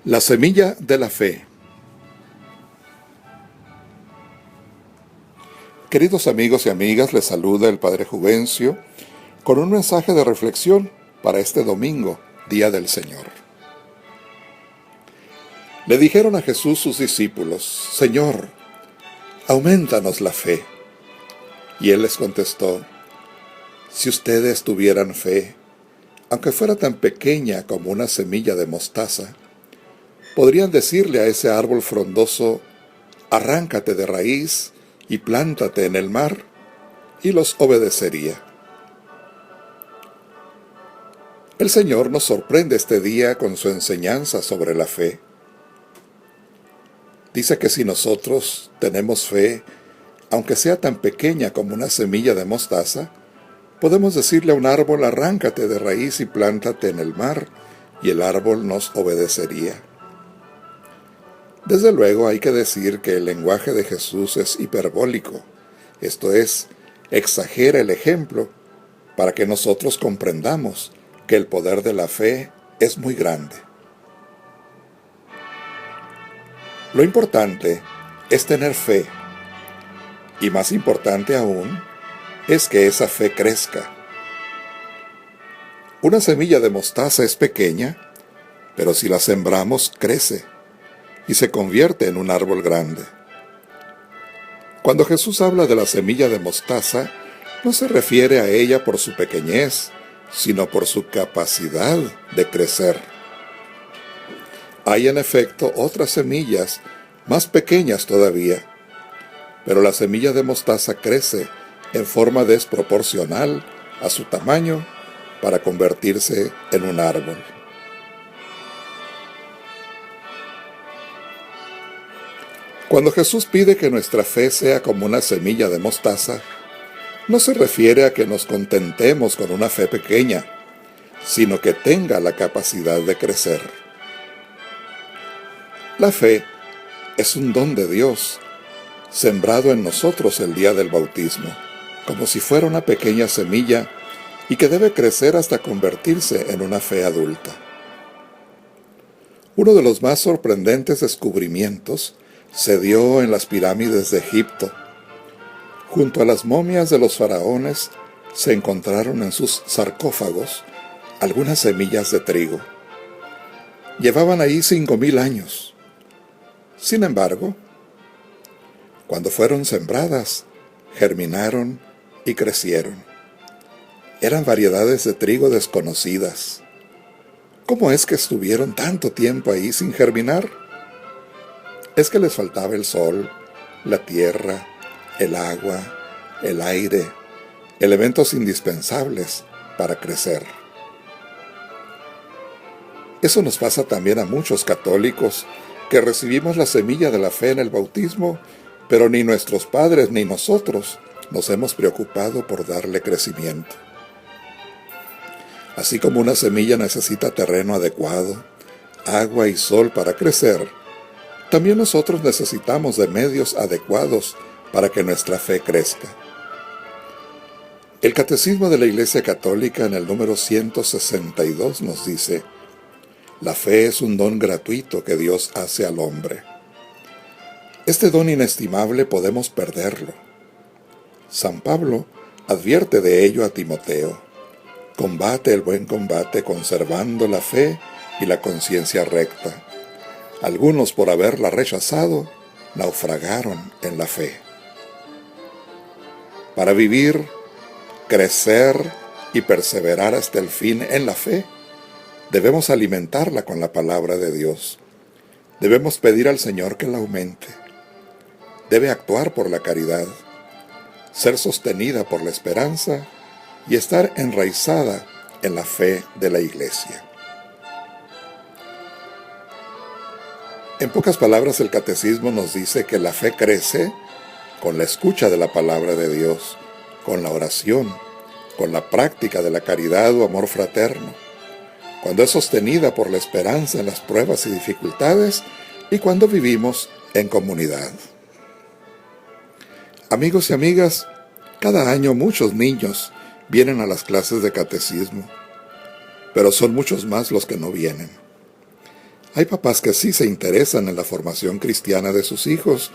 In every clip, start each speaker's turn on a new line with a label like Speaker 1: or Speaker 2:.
Speaker 1: La semilla de la fe. Queridos amigos y amigas, les saluda el Padre Juvencio con un mensaje de reflexión para este domingo, Día del Señor. Le dijeron a Jesús sus discípulos: Señor, aumentanos la fe. Y él les contestó: si ustedes tuvieran fe, aunque fuera tan pequeña como una semilla de mostaza, podrían decirle a ese árbol frondoso: arráncate de raíz y plántate en el mar, y los obedecería. El Señor nos sorprende este día con su enseñanza sobre la fe. Dice que si nosotros tenemos fe, aunque sea tan pequeña como una semilla de mostaza, podemos decirle a un árbol: arráncate de raíz y plántate en el mar, y el árbol nos obedecería. Desde luego hay que decir que el lenguaje de Jesús es hiperbólico, esto es, exagera el ejemplo para que nosotros comprendamos que el poder de la fe es muy grande. Lo importante es tener fe, y más importante aún es que esa fe crezca. Una semilla de mostaza es pequeña, pero si la sembramos crece y se convierte en un árbol grande. Cuando Jesús habla de la semilla de mostaza, no se refiere a ella por su pequeñez, sino por su capacidad de crecer. Hay en efecto otras semillas más pequeñas todavía, pero la semilla de mostaza crece en forma desproporcional a su tamaño para convertirse en un árbol. Cuando Jesús pide que nuestra fe sea como una semilla de mostaza, no se refiere a que nos contentemos con una fe pequeña, sino que tenga la capacidad de crecer. La fe es un don de Dios, sembrado en nosotros el día del bautismo, como si fuera una pequeña semilla y que debe crecer hasta convertirse en una fe adulta. Uno de los más sorprendentes descubrimientos se dio en las pirámides de Egipto. Junto a las momias de los faraones se encontraron en sus sarcófagos algunas semillas de trigo. Llevaban ahí 5,000 años. Sin embargo, cuando fueron sembradas, germinaron y crecieron. Eran variedades de trigo desconocidas. ¿Cómo es que estuvieron tanto tiempo ahí sin germinar? Es que les faltaba el sol, la tierra, el agua, el aire, elementos indispensables para crecer. Eso nos pasa también a muchos católicos que recibimos la semilla de la fe en el bautismo, pero ni nuestros padres ni nosotros nos hemos preocupado por darle crecimiento. Así como una semilla necesita terreno adecuado, agua y sol para crecer, también nosotros necesitamos de medios adecuados para que nuestra fe crezca. El Catecismo de la Iglesia Católica en el número 162 nos dice: la fe es un don gratuito que Dios hace al hombre. Este don inestimable podemos perderlo. San Pablo advierte de ello a Timoteo: combate el buen combate conservando la fe y la conciencia recta. Algunos, por haberla rechazado, naufragaron en la fe. Para vivir, crecer y perseverar hasta el fin en la fe, debemos alimentarla con la palabra de Dios. Debemos pedir al Señor que la aumente. Debe actuar por la caridad, ser sostenida por la esperanza y estar enraizada en la fe de la Iglesia. En pocas palabras, el Catecismo nos dice que la fe crece con la escucha de la palabra de Dios, con la oración, con la práctica de la caridad o amor fraterno, cuando es sostenida por la esperanza en las pruebas y dificultades y cuando vivimos en comunidad. Amigos y amigas, cada año muchos niños vienen a las clases de catecismo, pero son muchos más los que no vienen. Hay papás que sí se interesan en la formación cristiana de sus hijos,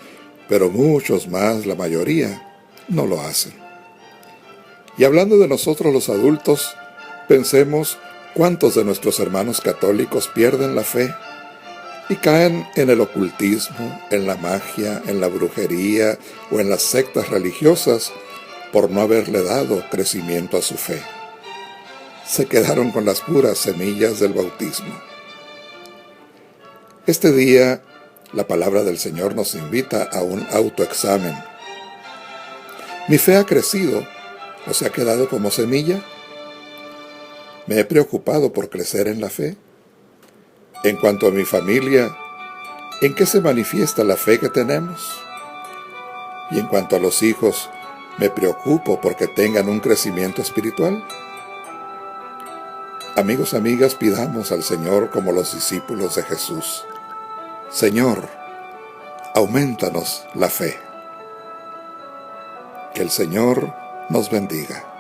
Speaker 1: pero muchos más, la mayoría, no lo hacen. Y hablando de nosotros los adultos, pensemos cuántos de nuestros hermanos católicos pierden la fe y caen en el ocultismo, en la magia, en la brujería o en las sectas religiosas por no haberle dado crecimiento a su fe. Se quedaron con las puras semillas del bautismo. Este día, la palabra del Señor nos invita a un autoexamen. ¿Mi fe ha crecido o se ha quedado como semilla? ¿Me he preocupado por crecer en la fe? En cuanto a mi familia, ¿en qué se manifiesta la fe que tenemos? Y en cuanto a los hijos, ¿me preocupo porque tengan un crecimiento espiritual? Amigos, amigas, pidamos al Señor como los discípulos de Jesús. Señor, aumentanos la fe. Que el Señor nos bendiga.